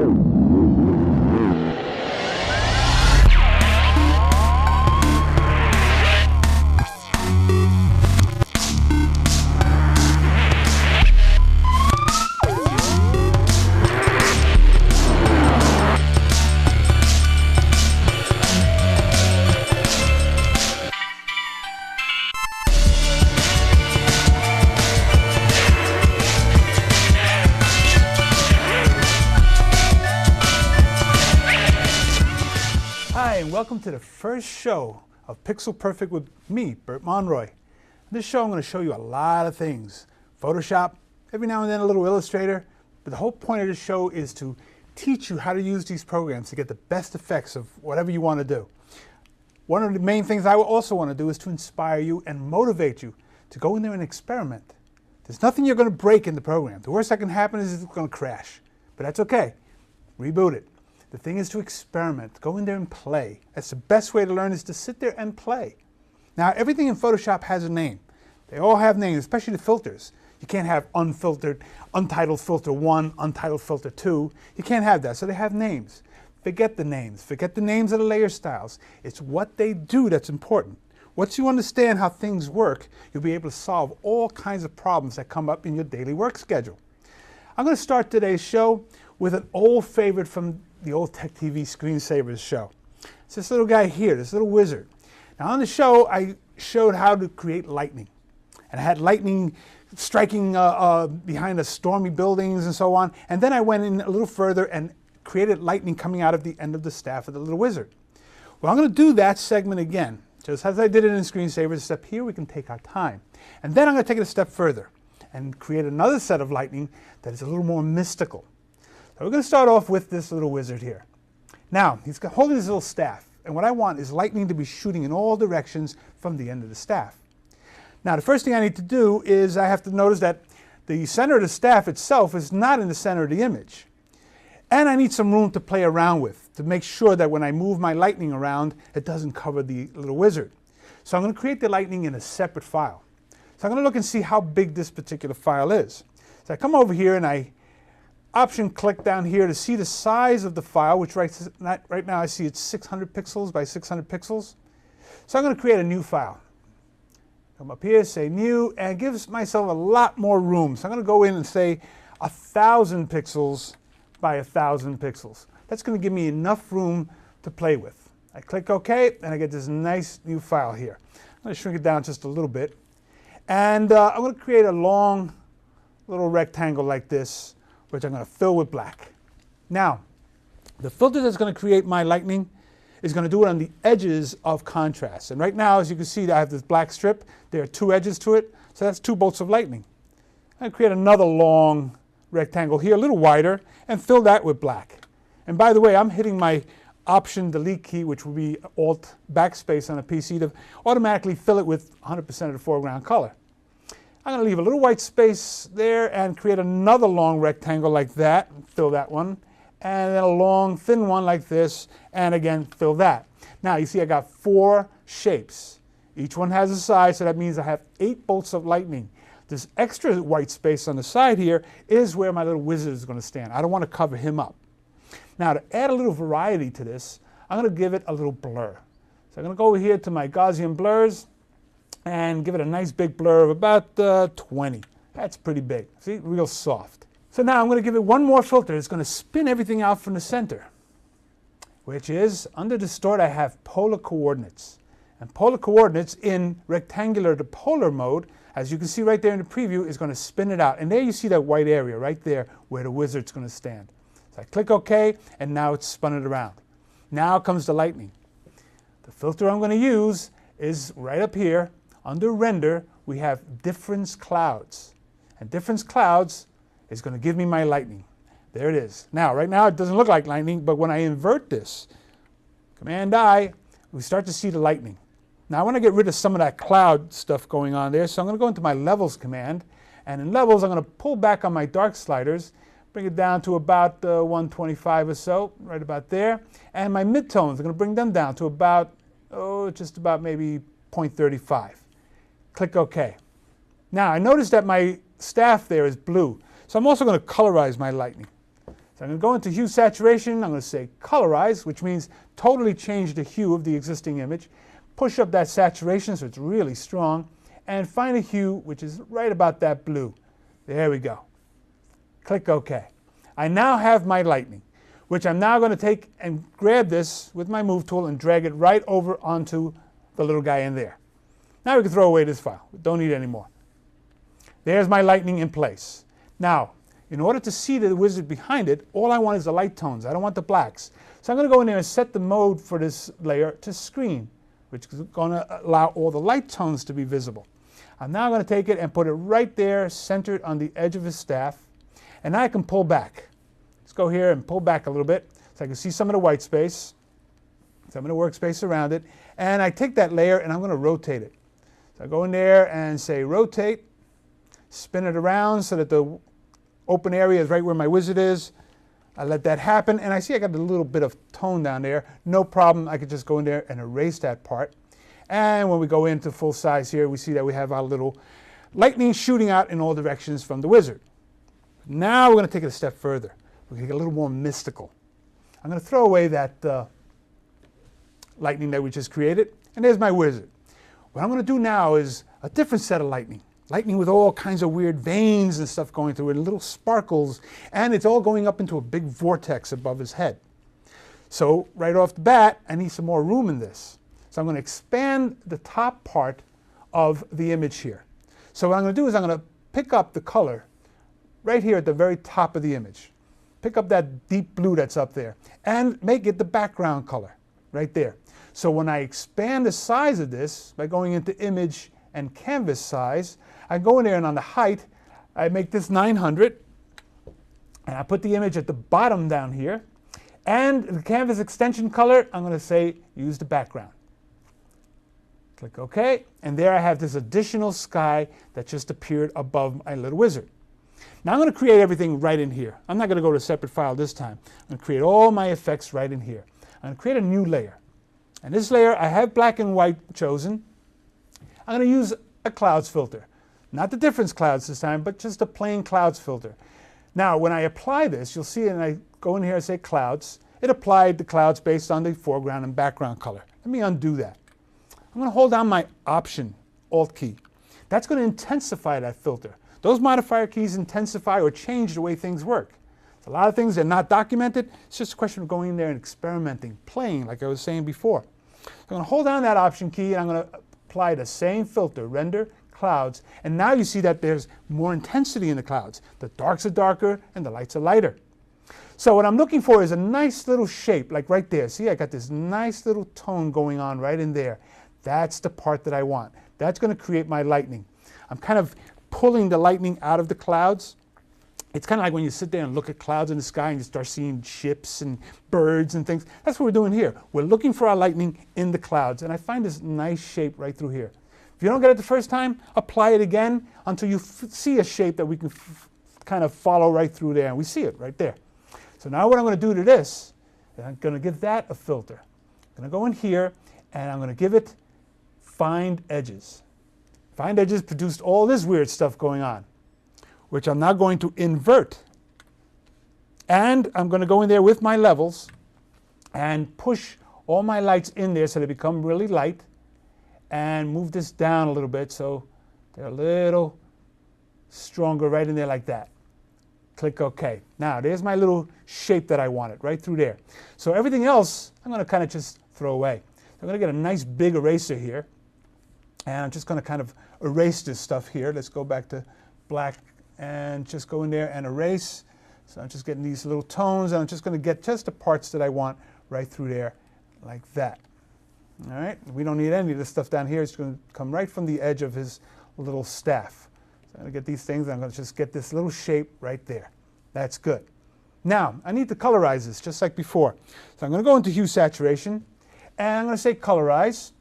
Hi, and welcome to the first show of Pixel Perfect with me, Bert Monroy. In this show, I'm going to show you a lot of things. Photoshop, every now and then a little Illustrator, but the whole point of this show is to teach you how to use these programs to get the best effects of whatever you want to do. One of the main things I also want to do is to inspire you and motivate you to go in there and experiment. There's nothing you're going to break in the program. The worst that can happen is it's going to crash, but that's okay. Reboot it. The thing is to experiment, go in there and play. That's the best way to learn, is to sit there and play. Now, everything in Photoshop has a name. They all have names, especially the filters. You can't have unfiltered, untitled filter 1, untitled filter 2. You can't have that, so they have names. Forget the names of the layer styles. It's what they do that's important. Once you understand how things work, you'll be able to solve all kinds of problems that come up in your daily work schedule. I'm going to start today's show with an old favorite from the old Tech TV Screensavers show. It's this little guy here, this little wizard. Now on the show, I showed how to create lightning. And I had lightning striking behind the stormy buildings and so on. And then I went in a little further and created lightning coming out of the end of the staff of the little wizard. Well, I'm going to do that segment again, just as I did it in Screensavers, except here we can take our time. And then I'm going to take it a step further and create another set of lightning that is a little more mystical. So we're going to start off with this little wizard here. Now, he's holding his little staff, and what I want is lightning to be shooting in all directions from the end of the staff. Now, the first thing I need to do is I have to notice that the center of the staff itself is not in the center of the image. And I need some room to play around with, to make sure that when I move my lightning around, it doesn't cover the little wizard. So I'm going to create the lightning in a separate file. So I'm going to look and see how big this particular file is. So I come over here and I option click down here to see the size of the file, which right now I see it's 600 pixels by 600 pixels. So I'm going to create a new file. Come up here, say new, and it gives myself a lot more room. So I'm going to go in and say 1,000 pixels by 1,000 pixels. That's going to give me enough room to play with. I click OK, and I get this nice new file here. I'm going to shrink it down just a little bit. And I'm going to create a long little rectangle like this, which I'm going to fill with black. Now, the filter that's going to create my lightning is going to do it on the edges of contrast. And right now, as you can see, I have this black strip. There are 2 edges to it, so that's 2 bolts of lightning. I'm going to create another long rectangle here, a little wider, and fill that with black. And by the way, I'm hitting my Option Delete key, which will be Alt Backspace on a PC, to automatically fill it with 100% of the foreground color. I'm going to leave a little white space there and create another long rectangle like that, fill that one, and then a long thin one like this, and again fill that. Now you see I got 4 shapes. Each one has a size, so that means I have 8 bolts of lightning. This extra white space on the side here is where my little wizard is going to stand. I don't want to cover him up. Now to add a little variety to this, I'm going to give it a little blur. So I'm going to go over here to my Gaussian blurs and give it a nice big blur of about 20. That's pretty big. See, real soft. So now I'm going to give it one more filter. It's going to spin everything out from the center, which is, under Distort, I have polar coordinates. And polar coordinates in rectangular to polar mode, as you can see right there in the preview, is going to spin it out. And there you see that white area right there where the wizard's going to stand. So I click OK, and now it's spun it around. Now comes the lightning. The filter I'm going to use is right up here. Under Render, we have Difference Clouds. And Difference Clouds is going to give me my lightning. There it is. Now, right now it doesn't look like lightning, but when I invert this, Command-I, we start to see the lightning. Now I want to get rid of some of that cloud stuff going on there, so I'm going to go into my Levels command, and in Levels I'm going to pull back on my dark sliders, bring it down to about 125 or so, right about there, and my midtones, I'm going to bring them down to about, just about maybe 0.35. Click OK. Now I notice that my staff there is blue, so I'm also going to colorize my lightning. So I'm going to go into hue saturation. I'm going to say colorize, which means totally change the hue of the existing image. Push up that saturation so it's really strong. And find a hue which is right about that blue. There we go. Click OK. I now have my lightning, which I'm now going to take and grab this with my move tool and drag it right over onto the little guy in there. Now we can throw away this file. We don't need it anymore. There's my lightning in place. Now, in order to see the wizard behind it, all I want is the light tones. I don't want the blacks. So I'm going to go in there and set the mode for this layer to screen, which is going to allow all the light tones to be visible. I'm now going to take it and put it right there, centered on the edge of his staff. And now I can pull back. Let's go here and pull back a little bit so I can see some of the white space, some of the workspace around it. And I take that layer and I'm going to rotate it. So I go in there and say rotate, spin it around so that the open area is right where my wizard is. I let that happen, and I see I got a little bit of tone down there. No problem, I could just go in there and erase that part. And when we go into full size here, we see that we have our little lightning shooting out in all directions from the wizard. Now we're going to take it a step further. We're going to get a little more mystical. I'm going to throw away that lightning that we just created, and there's my wizard. What I'm going to do now is a different set of lightning. Lightning with all kinds of weird veins and stuff going through it, and little sparkles, and it's all going up into a big vortex above his head. So right off the bat, I need some more room in this. So I'm going to expand the top part of the image here. So what I'm going to do is I'm going to pick up the color right here at the very top of the image. Pick up that deep blue that's up there and make it the background color right there. So when I expand the size of this by going into image and canvas size, I go in there and on the height, I make this 900, and I put the image at the bottom down here, and the canvas extension color, I'm going to say use the background. Click OK, and there I have this additional sky that just appeared above my little wizard. Now I'm going to create everything right in here. I'm not going to go to a separate file this time. I'm going to create all my effects right in here. I'm going to create a new layer. And this layer, I have black and white chosen. I'm going to use a clouds filter. Not the difference clouds this time, but just a plain clouds filter. Now, when I apply this, you'll see, and I go in here and say clouds, it applied the clouds based on the foreground and background color. Let me undo that. I'm going to hold down my Option, Alt key. That's going to intensify that filter. Those modifier keys intensify or change the way things work. There's a lot of things that are not documented. It's just a question of going in there and experimenting, playing, like I was saying before. So I'm going to hold down that Option key, and I'm going to apply the same filter, Render, Clouds, and now you see that there's more intensity in the clouds. The darks are darker and the lights are lighter. So what I'm looking for is a nice little shape, like right there. See, I got this nice little tone going on right in there. That's the part that I want. That's going to create my lightning. I'm kind of pulling the lightning out of the clouds. It's kind of like when you sit there and look at clouds in the sky and you start seeing ships and birds and things. That's what we're doing here. We're looking for our lightning in the clouds, and I find this nice shape right through here. If you don't get it the first time, apply it again until you see a shape that we can kind of follow right through there, and we see it right there. So now what I'm going to do to this is I'm going to give that a filter. I'm going to go in here, and I'm going to give it Find Edges. Find Edges produced all this weird stuff going on, which I'm now going to invert. And I'm going to go in there with my levels and push all my lights in there so they become really light, and move this down a little bit so they're a little stronger right in there like that. Click OK. Now there's my little shape that I wanted right through there. So everything else I'm going to kind of just throw away. So I'm going to get a nice big eraser here, and I'm just going to kind of erase this stuff here. Let's go back to black and just go in there and erase. So I'm just getting these little tones, and I'm just going to get just the parts that I want right through there like that. All right, we don't need any of this stuff down here. It's going to come right from the edge of his little staff. So I'm going to get these things. I'm going to just get this little shape right there. That's good. Now, I need to colorize this just like before. So I'm going to go into hue saturation, and I'm going to say colorize,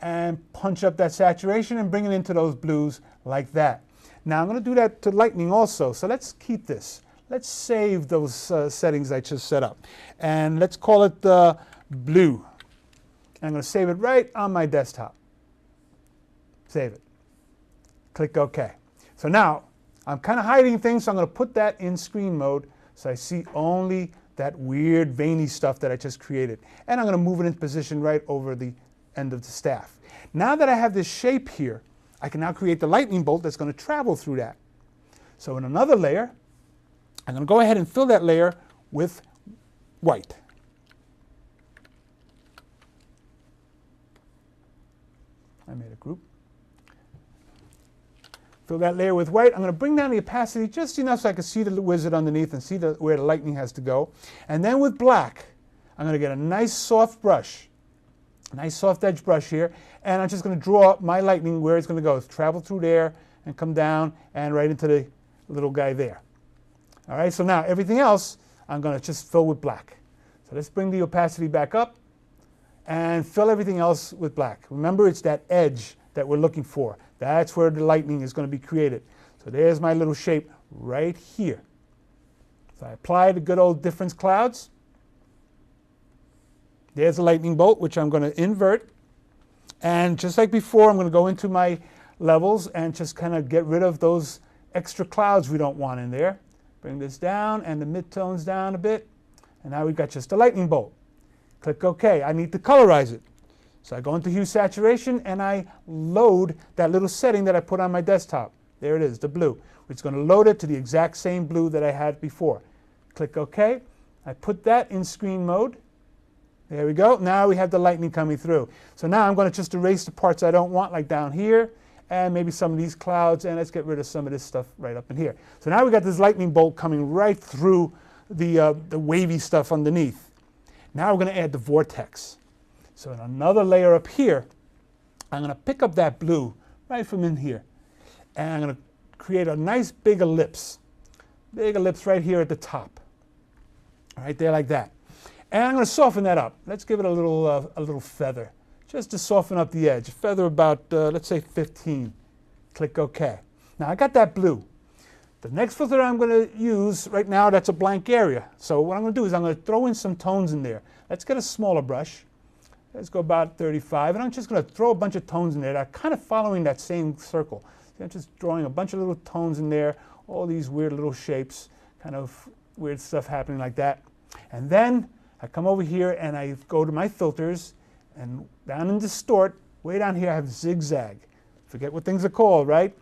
and punch up that saturation and bring it into those blues like that. Now I'm going to do that to lightning also. So let's keep this. Let's save those settings I just set up. And let's call it blue. I'm going to save it right on my desktop. Save it. Click OK. So now I'm kind of hiding things, so I'm going to put that in screen mode So I see only that weird veiny stuff that I just created. And I'm going to move it into position right over the end of the staff. Now that I have this shape here, I can now create the lightning bolt that's going to travel through that. So in another layer, I'm going to go ahead and fill that layer with white. I made a group. Fill that layer with white. I'm going to bring down the opacity just enough so I can see the wizard underneath and see where the lightning has to go. And then with black, I'm going to get a nice soft brush, a nice soft edge brush here, and I'm just going to draw my lightning where it's going to go. It's travel through there and come down and right into the little guy there. All right, so now everything else I'm going to just fill with black. So let's bring the opacity back up and fill everything else with black. Remember, it's that edge that we're looking for. That's where the lightning is going to be created. So there's my little shape right here. So I apply the good old difference clouds. There's a lightning bolt, which I'm going to invert. And just like before, I'm going to go into my levels and just kind of get rid of those extra clouds we don't want in there. Bring this down and the midtones down a bit. And now we've got just a lightning bolt. Click OK. I need to colorize it. So I go into hue saturation and I load that little setting that I put on my desktop. There it is, the blue. It's going to load it to the exact same blue that I had before. Click OK. I put that in screen mode. There we go. Now we have the lightning coming through. So now I'm going to just erase the parts I don't want, like down here, and maybe some of these clouds, and let's get rid of some of this stuff right up in here. So now we got this lightning bolt coming right through the wavy stuff underneath. Now we're going to add the vortex. So in another layer up here, I'm going to pick up that blue right from in here, and I'm going to create a nice big ellipse right here at the top, right there like that. And I'm going to soften that up. Let's give it a little feather, just to soften up the edge. A feather about, let's say 15. Click OK. Now I got that blue. The next filter I'm going to use right now, that's a blank area. So what I'm going to do is I'm going to throw in some tones in there. Let's get a smaller brush. Let's go about 35, and I'm just going to throw a bunch of tones in there that are kind of following that same circle. So I'm just drawing a bunch of little tones in there, all these weird little shapes, kind of weird stuff happening like that. And then I come over here and I go to my filters, and down in distort, way down here I have zigzag. Forget what things are called, right?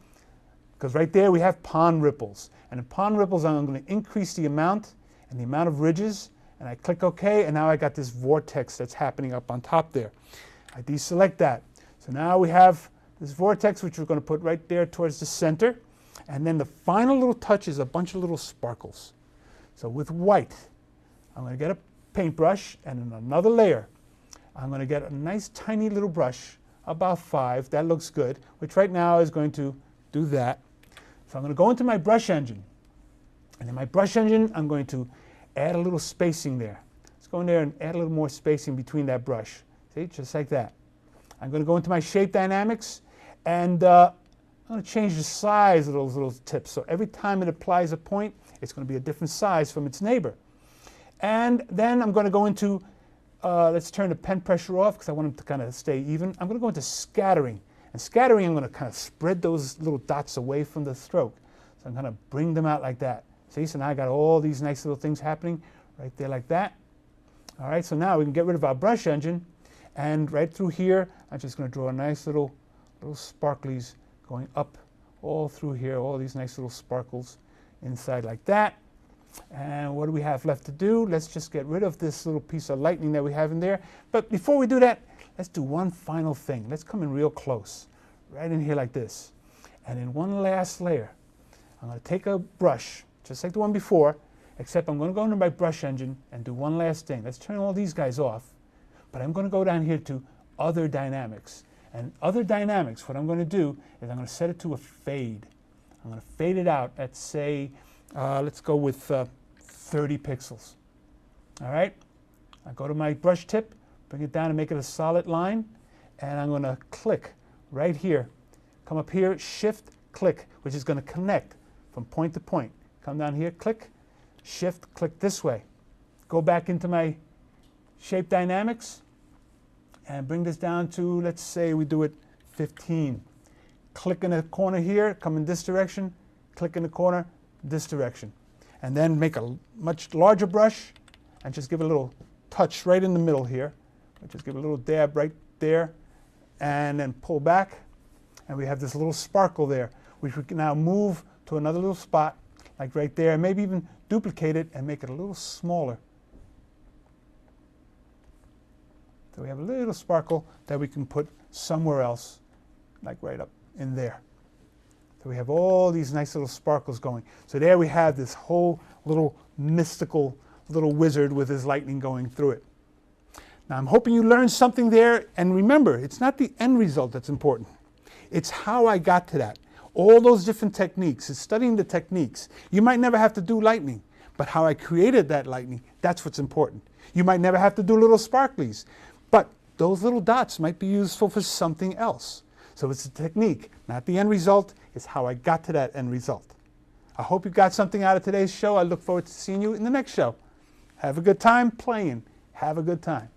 Because right there we have pond ripples. And in pond ripples I'm going to increase the amount and the amount of ridges. And I click OK, and now I got this vortex that's happening up on top there. I deselect that. So now we have this vortex, which we're going to put right there towards the center. And then the final little touch is a bunch of little sparkles. So with white, I'm going to get a paintbrush, and in another layer, I'm going to get a nice tiny little brush, about 5. That looks good, which right now is going to do that. So I'm going to go into my brush engine. And in my brush engine, I'm going to add a little spacing there. Let's go in there and add a little more spacing between that brush. See, just like that. I'm going to go into my shape dynamics, and I'm going to change the size of those little tips. So every time it applies a point, it's going to be a different size from its neighbor. And then I'm going to go into, let's turn the pen pressure off because I want them to kind of stay even. I'm going to go into scattering. And scattering, I'm going to kind of spread those little dots away from the stroke. So I'm going to bring them out like that. See, so now I got all these nice little things happening right there like that. All right, so now we can get rid of our brush engine, and right through here, I'm just going to draw a nice little sparklies going up all through here, all these nice little sparkles inside like that. And what do we have left to do? Let's just get rid of this little piece of lightning that we have in there. But before we do that, let's do one final thing. Let's come in real close, right in here like this. And in one last layer, I'm going to take a brush, just like the one before, except I'm going to go into my brush engine and do one last thing. Let's turn all these guys off, but I'm going to go down here to Other Dynamics. And Other Dynamics, what I'm going to do is I'm going to set it to a fade. I'm going to fade it out at, say, let's go with 30 pixels. All right? I go to my brush tip, bring it down and make it a solid line, and I'm going to click right here. Come up here, Shift, click, which is going to connect from point to point. Come down here, click, Shift, click this way. Go back into my shape dynamics and bring this down to, let's say we do it 15. Click in the corner here, come in this direction, click in the corner, this direction. and then make a much larger brush and just give it a little touch right in the middle here. Just give it a little dab right there and then pull back, and we have this little sparkle there, which we can now move to another little spot like right there, and maybe even duplicate it and make it a little smaller. So we have a little sparkle that we can put somewhere else, like right up in there. So we have all these nice little sparkles going. So there we have this whole little mystical little wizard with his lightning going through it. Now I'm hoping you learned something there, and remember, it's not the end result that's important. It's how I got to that. All those different techniques, it's studying the techniques. You might never have to do lightning, but how I created that lightning, that's what's important. You might never have to do little sparklies, but those little dots might be useful for something else. So it's a technique, not the end result. It's how I got to that end result. I hope you got something out of today's show. I look forward to seeing you in the next show. Have a good time playing. Have a good time.